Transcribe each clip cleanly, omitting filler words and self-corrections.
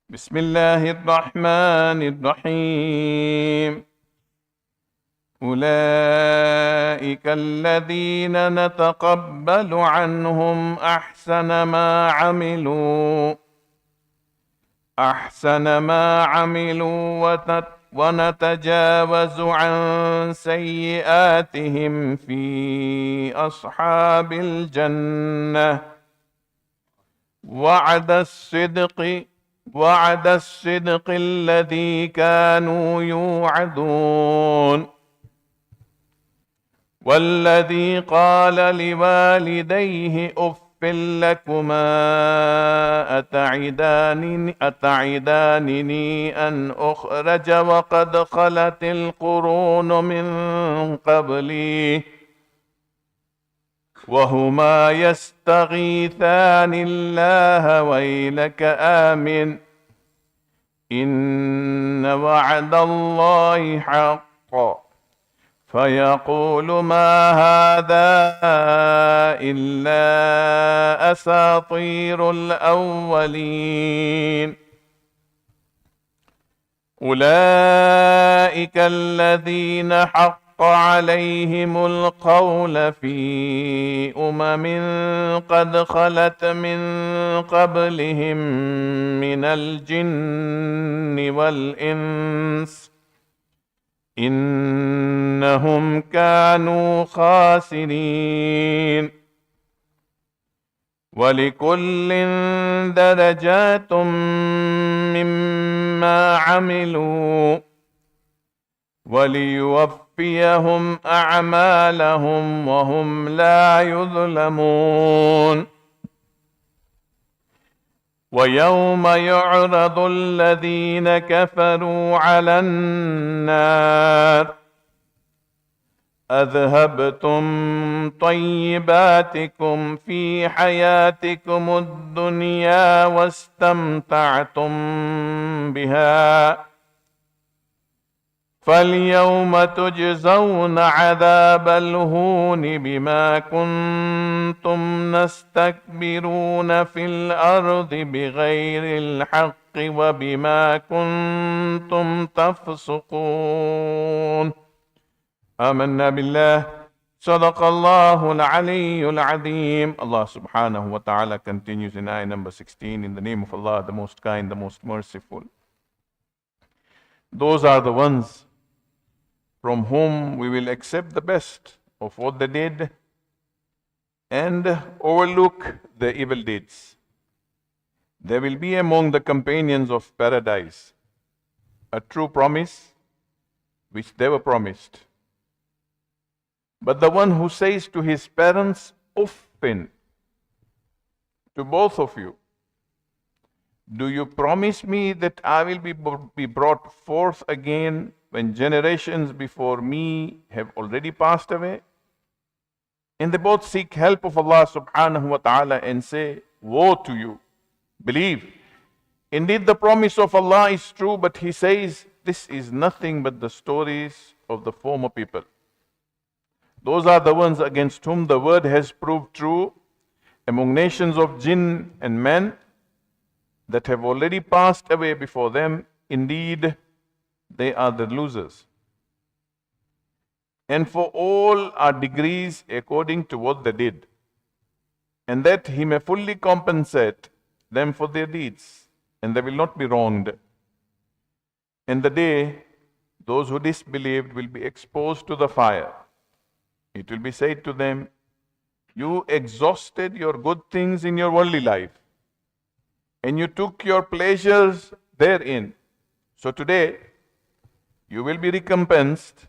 بسم الله الرحمن الرحيم أولئك الذين نتقبل عنهم أحسن ما عملوا ونتجاوز عن سيئاتهم في أصحاب الجنة وعد الصدق الذي كانوا يوعدون والذي قال لوالديه أف لكما أتعدانني أن أخرج وقد خلت القرون من قبلي وهما يستغيثان الله ويلك آمن إن وعد الله حق فيقول ما هذا إلا أساطير الأولين أولئك الذين حق عليهم القول في قد خلت من قبلهم من الجن والإنس إنهم كانوا خاسرين ولكل درجات مما عملوا وليوفيهم أعمالهم وهم لا يظلمون ويوم يعرض الذين كفروا على النار أذهبتم طيباتكم في حياتكم الدنيا واستمتعتم بها فاليوم تجزون عذاب الهون بما كنتم تستكبرون في الأرض بغير الحق وبما كنتم تفسقون آمنا بالله صدق الله العلي العظيم. Allah subhanahu wa ta'ala continues in ayah number 16, in the name of Allah, the most kind, the most merciful. Those are the ones from whom we will accept the best of what they did and overlook the evil deeds. They will be among the companions of paradise, a true promise which they were promised. But the one who says to his parents, Uffin, to both of you, do you promise me that I will be brought forth again when generations before me have already passed away? And they both seek help of Allah subhanahu wa ta'ala and say, woe to you, believe. Indeed, the promise of Allah is true, but He says, this is nothing but the stories of the former people. Those are the ones against whom the word has proved true among nations of jinn and men that have already passed away before them. Indeed, they are the losers. And for all are degrees according to what they did, and that He may fully compensate them for their deeds, and they will not be wronged. In the day, those who disbelieved will be exposed to the fire. It will be said to them, you exhausted your good things in your worldly life, and you took your pleasures therein. So today, you will be recompensed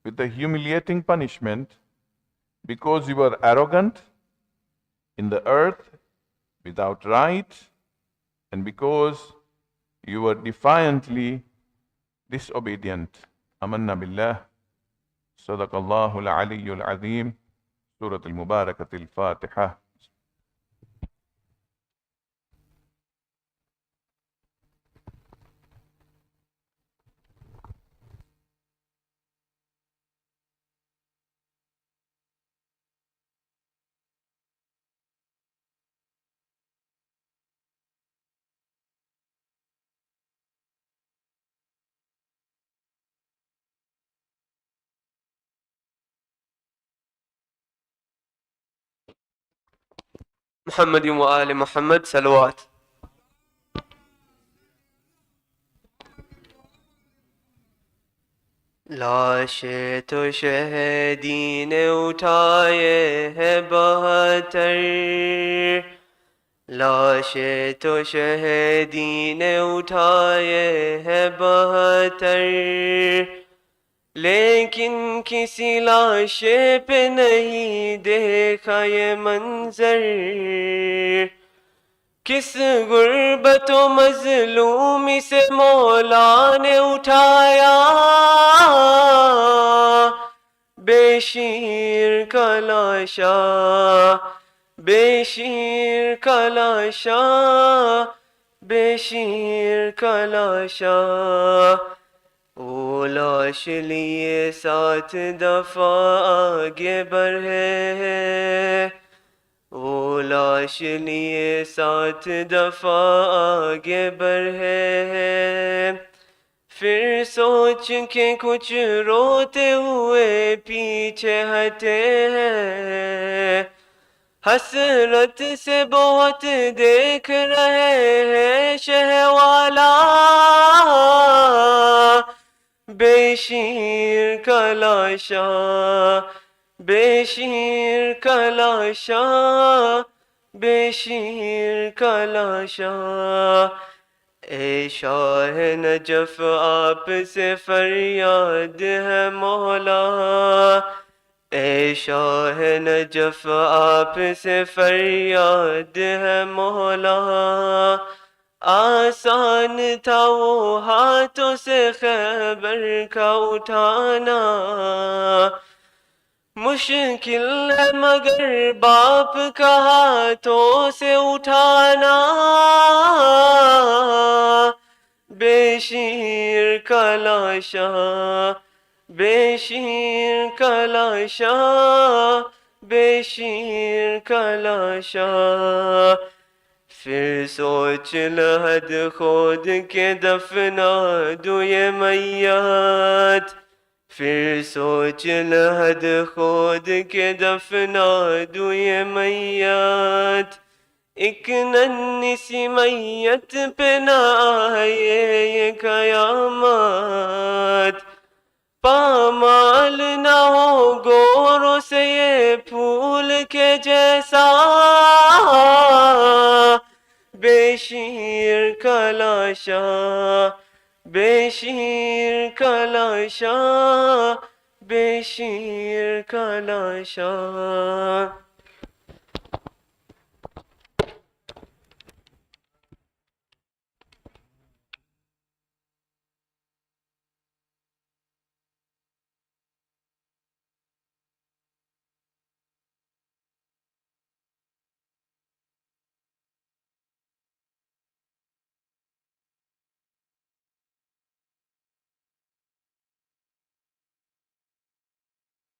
with a humiliating punishment because you were arrogant in the earth without right, and because you were defiantly disobedient. Amanna billah. Sadaqallahu al-aliyyul azim. Surah al-Mubarakatil Fatiha. محمد وآل محمد صلوات. لاشیں تو شہیدی نے اٹھائے ہیں 72، لاشیں تو شہیدی نے اٹھائے ہیں 72، لیکن کسی لاش پہ نہیں دیکھا یہ منظر، کس غربت و مظلومی سے مولا نے اٹھایا بے شیر کا لاشا، بے شیر کا لاشا، بے شیر کا لاشا. وہ لاش لیے 7 دفعہ آگے بڑھے ہیں، وہ لاش لیے 7 دفعہ آگے بڑھے ہیں، پھر سوچ کے کچھ روتے ہوئے پیچھے ہٹے ہیں، حسرت سے بہت دیکھ رہے ہیں شہوالا بے شیر کا لاشا، بے شیر کا لاشا، بے شیر کا لاشا. اے شاہ نجف آپ سے فریاد ہے مولا، اے شاہ نجف آپ سے فریاد ہے مولا. آسان تھا وہ ہاتھوں سے خیبر کا اٹھانا، مشکل ہے مگر باپ کا ہاتھوں سے اٹھانا بے شیر کا لاشا، بے شیر کا لاشا، بے شیر کا لاشا. پھر سوچ لحد کھود کے دفنا دو یہ میت، پھر سوچ لحد کھود کے دفنا دو یہ میت، ایک ننھی سی میت پہ نہ آئے یہ قیامت، پامال نہ ہو گوروں سے یہ پھول کے جیسا بے شیر کا لاشا، بے شیر کا لاشا، بے شیر کا لاشا.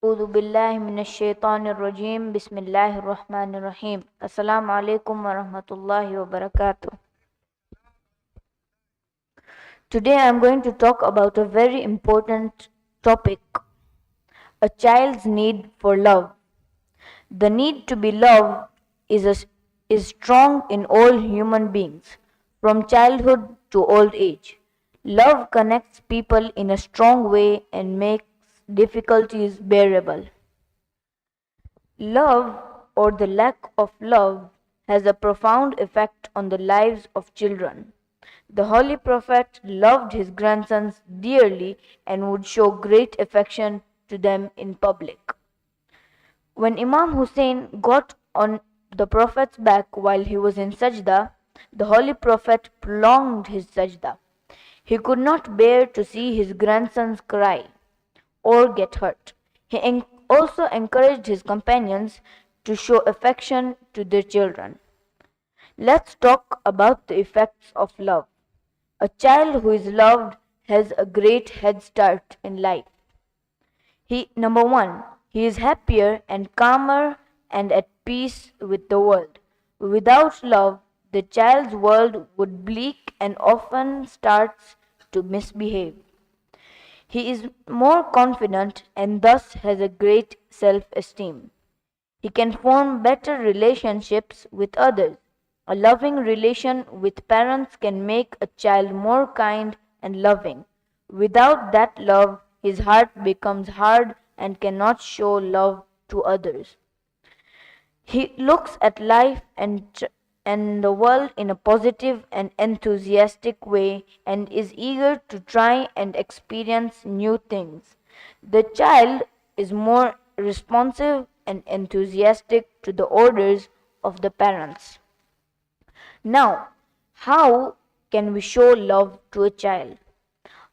اعوذ باللہ من الشیطان الرجیم بسم اللہ الرحمن الرحیم. السلام علیکم ورحمۃ اللہ وبرکاتہ. Today I am going to talk about a very important topic, a child's need for love. The need to be loved is strong in all human beings, from childhood to old age. Love connects people in a strong way and makes difficulties bearable. Love, or the lack of love, has a profound effect on the lives of children. The Holy Prophet loved his grandsons dearly and would show great affection to them in public. When Imam Hussein got on the Prophet's back while he was in sajda, the Holy Prophet prolonged his sajda. He could not bear to see his grandsons cry or get hurt. He also encouraged his companions to show affection to their children. Let's talk about the effects of love. A child who is loved has a great head start in life. Number one, he is happier and calmer and at peace with the world. Without love, the child's world would bleak and often starts to misbehave. He is more confident and thus has a great self-esteem. He can form better relationships with others. A loving relation with parents can make a child more kind and loving. Without that love, his heart becomes hard and cannot show love to others. He looks at life and the world in a positive and enthusiastic way and is eager to try and experience new things. The child is more responsive and enthusiastic to the orders of the parents. Now, how can we show love to a child?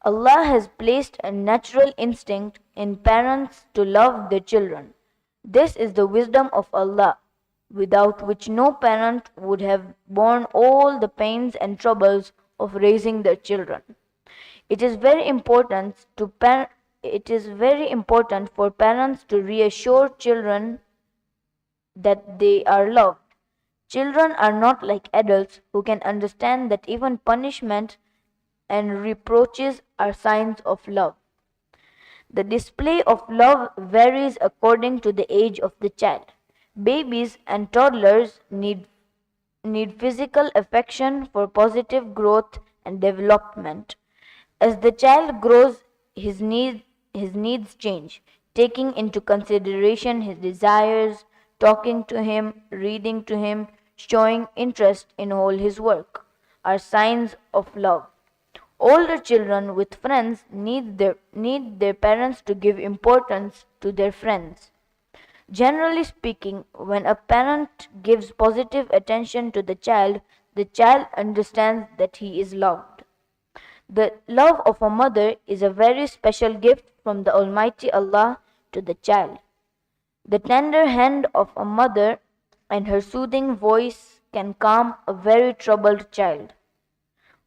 Allah has placed a natural instinct in parents to love their children. This is the wisdom of Allah, without which no parent would have borne all the pains and troubles of raising their children. It is very important for parents to reassure children that they are loved. Children are not like adults who can understand that even punishment and reproaches are signs of love. The display of love varies according to the age of the child. Babies and toddlers need physical affection for positive growth and development. As the child grows, his needs change, taking into consideration his desires, talking to him, reading to him, showing interest in all his work, are signs of love. Older children with friends need their parents to give importance to their friends. Generally speaking, when a parent gives positive attention to the child understands that he is loved. The love of a mother is a very special gift from the Almighty Allah to the child. The tender hand of a mother and her soothing voice can calm a very troubled child.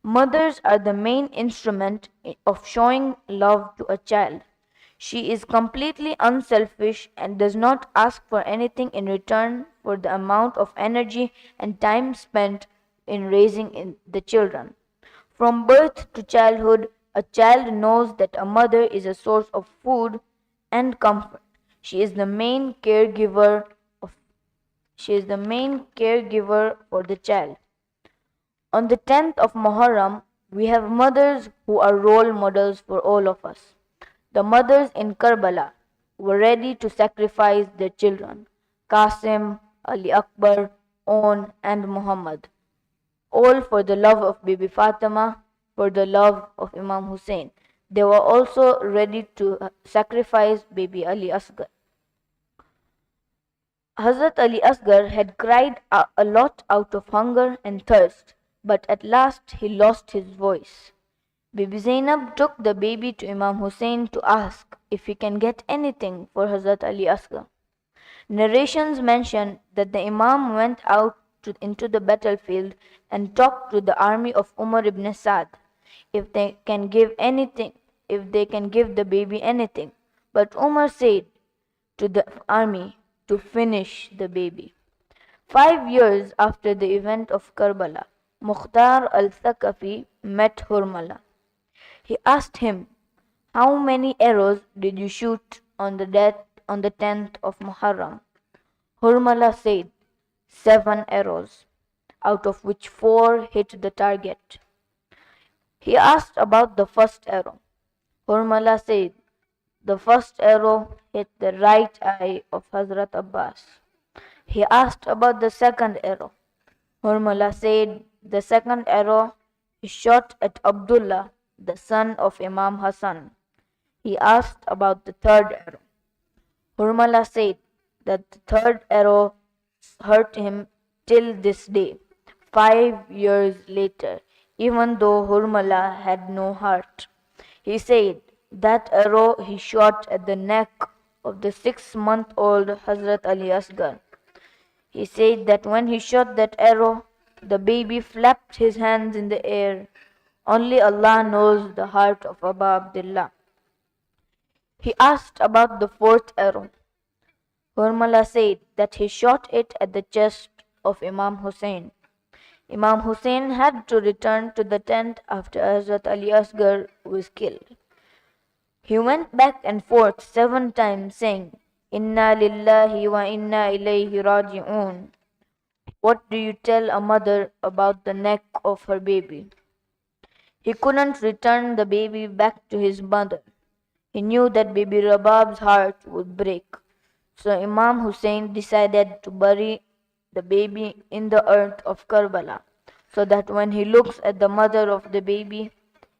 Mothers are the main instrument of showing love to a child. She is completely unselfish and does not ask for anything in return for the amount of energy and time spent in raising the children. From birth to childhood, a child knows that a mother is a source of food and comfort. She is the main caregiver for the child. On the 10th of Muharram, we have mothers who are role models for all of us. The mothers in Karbala were ready to sacrifice their children, Qasim, Ali Akbar, On, and Muhammad, all for the love of Bibi Fatima, for the love of Imam Hussein. They were also ready to sacrifice Baby Ali Asghar. Hazrat Ali Asghar had cried a lot out of hunger and thirst, but at last he lost his voice. Bibi Zainab took the baby to Imam Hussein to ask if he can get anything for Hazrat Ali Asghar. Narrations mention that the Imam went out into the battlefield and talked to the army of Umar ibn Sa'd if they can give the baby anything. But Umar said to the army to finish the baby. 5 years after the event of Karbala, Mukhtar al-Thaqafi met Hurmala. He asked him, "How many arrows did you shoot on the 10th of Muharram?" Hurmala said, 7 arrows, out of which 4 hit the target. He asked about the first arrow. Hurmala said, the first arrow hit the right eye of Hazrat Abbas. He asked about the second arrow. Hurmala said, the second arrow is shot at Abdullah, the son of Imam Hassan. He asked about the third arrow. Hurmala said that the third arrow hurt him till this day, 5 years later, even though Hurmala had no heart. He said that arrow he shot at the neck of the 6-month-old Hazrat Ali Asghar. He said that when he shot that arrow, the baby flapped his hands in the air. Only Allah knows the heart of Abu Abdullah. He asked about the 4th arrow. Hurmala said that he shot it at the chest of Imam Hussein. Imam Hussein had to return to the tent after Hazrat Ali Asghar was killed. He went back and forth 7 times saying, Inna lillahi wa inna ilayhi raji'un. What do you tell a mother about the neck of her baby? He couldn't return the baby back to his mother. He knew that baby Rabab's heart would break. So Imam Hussein decided to bury the baby in the earth of Karbala, so that when he looks at the mother of the baby,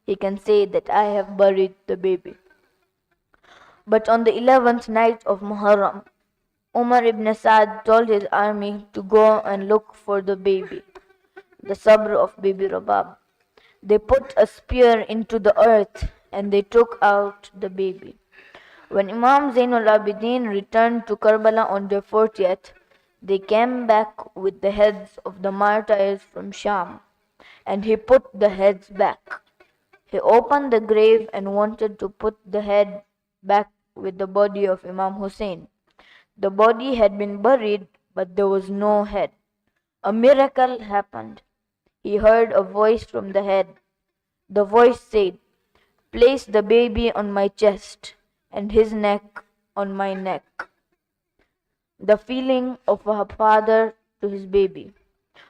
he can say that I have buried the baby. But on the 11th night of Muharram, Umar ibn Sa'd told his army to go and look for the baby, the sabr of baby Rabab. They put a spear into the earth and they took out the baby. When Imam Zainul Abidin returned to Karbala on the 40th, they came back with the heads of the martyrs from Sham, and he put the heads back. He opened the grave and wanted to put the head back with the body of Imam Hussein. The body had been buried, but there was no head. A miracle happened. He heard a voice from the head. The voice said, "Place the baby on my chest and his neck on my neck." The feeling of a father to his baby.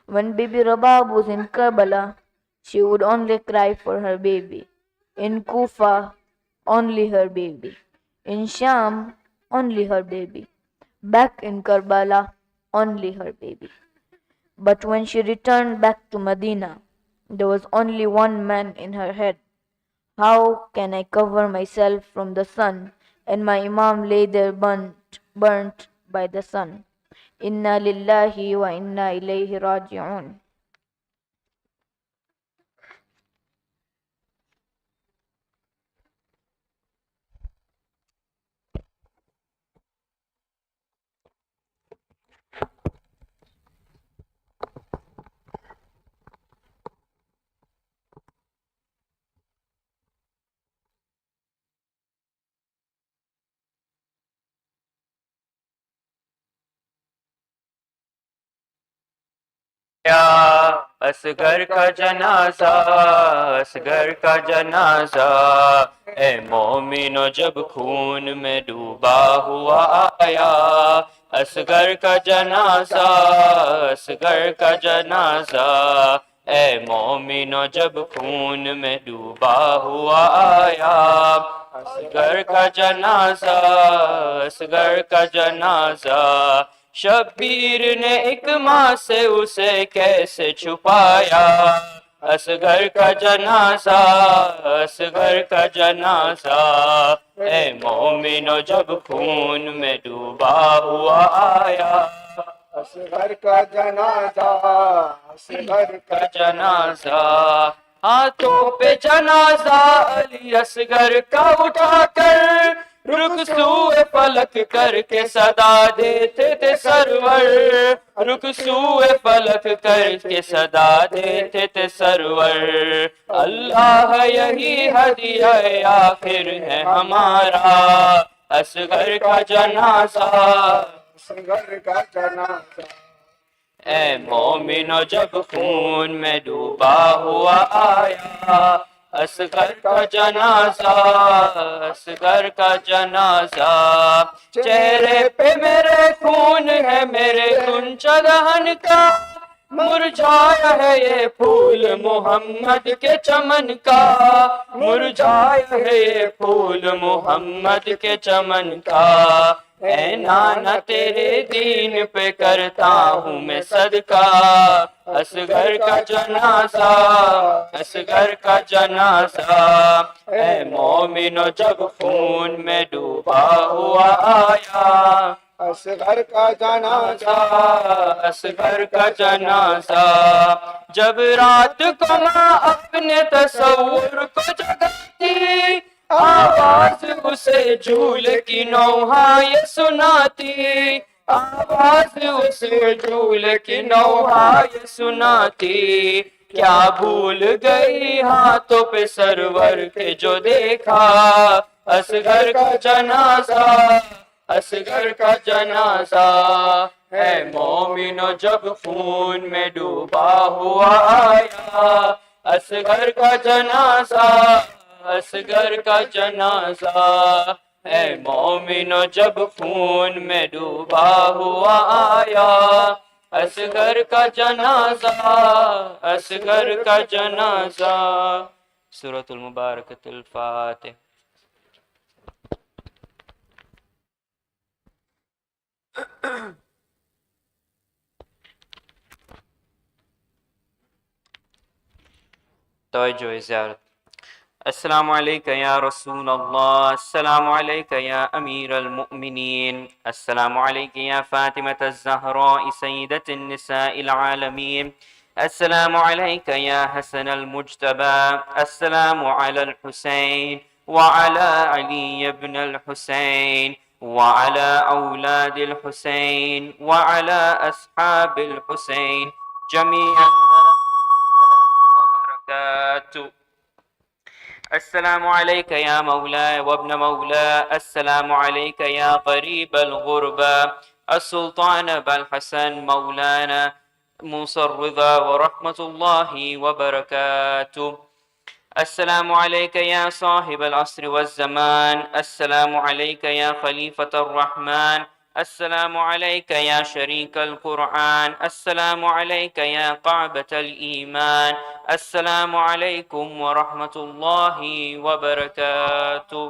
When baby Rabab was in Karbala, she would only cry for her baby. In Kufa, only her baby. In Sham, only her baby. Back in Karbala, only her baby. But when she returned back to Medina, there was only one man in her head. How can I cover myself from the sun? And my Imam lay there burnt by the sun. Inna lillahi wa inna ilayhi raji'un. Asghar کا جنازہ، اصغر کا جنازہ، اے مومنو جب خون میں ڈوبا ہوا آیا، اصغر کا جنازہ، اصغر کا جنازہ، اے مومنو جب خون میں ڈوبا ہوا آیا، اصغر کا جنازہ، اصغر کا جنازہ، شبیر نے ایک ماں سے اسے کیسے چھپایا، اصغر کا جنازہ، اصغر کا جنازہ، اے مومنو جب خون میں ڈوبا ہوا آیا، اصغر کا جنازہ، اصغر کا جنازہ، ہاتھوں پہ جنازہ علی اصغر کا اٹھا کر، رخ سوئے فلک کر کے صدا دیتے تھے سرور، رخ سوئے فلک کر کے صدا دیتے تھے سرور، اللہ یہی ہدیہ آخر ہے ہمارا، اصغر کا جنازہ، اصغر کا جنازہ، اے مومنو جب خون میں ڈوبا ہوا آیا، اصغر کا جنازہ، اصغر کا جنازہ، چہرے پہ میرے خون ہے میرے کنچا دہن کا، مرجھایا ہے یہ پھول محمد کے چمن کا، مرجھایا ہے یہ پھول محمد کے چمن کا، اے نانا تیرے دین پہ کرتا ہوں میں صدقہ، اصغر کا جنازہ، اصغر کا جنازہ، اے مومنو جب خون میں ڈوبا ہوا آیا، اصغر کا جنازہ، اصغر کا جنازہ، جب رات کو ماں اپنے تصور کو جگاتی، آواز اسے جھول کی نوحہ یہ سناتی، آواز اسے جھول کی نوحہ یہ سناتی، کیا بھول گئی ہاتھوں پہ سرور کے جو دیکھا، اصغر کا جنازہ، اصغر کا جنازہ، اے مومنو جب خون میں ڈوبا ہوا آیا، اصغر کا جنازہ، اصغر کا جنازہ، اے مومنو جب خون میں ڈوبا ہوا آیا اصغر کا جنازہ، اصغر کا جنازہ۔ سورۃ المبارکۃ الفاتح۔ توجہ زیارت۔ السلام علیکہ یا رسول اللہ، السلام علیکہ یا امیر المؤمنین، السلام علیکہ یا فاطمة الزہراء سیدۃ النساء العالمین، السلام علیکہ یا حسن المجتبى، السلام علی الحسین وعلى علی بن الحسین وعلى اولاد الحسین وعلى اصحاب الحسین جميعا وبرکاتہ۔ السلام عليك يا مولاي وابن مولاي، السلام عليك يا قريب الغربة السلطان أبا الحسن مولانا موسى الرضا ورحمة الله وبركاته. السلام عليك يا صاحب العصر والزمان، السلام عليك يا خليفة الرحمن، السلام عليك يا شريك القرآن، السلام عليك يا قعبة الإيمان، السلام عليكم ورحمة الله وبركاته.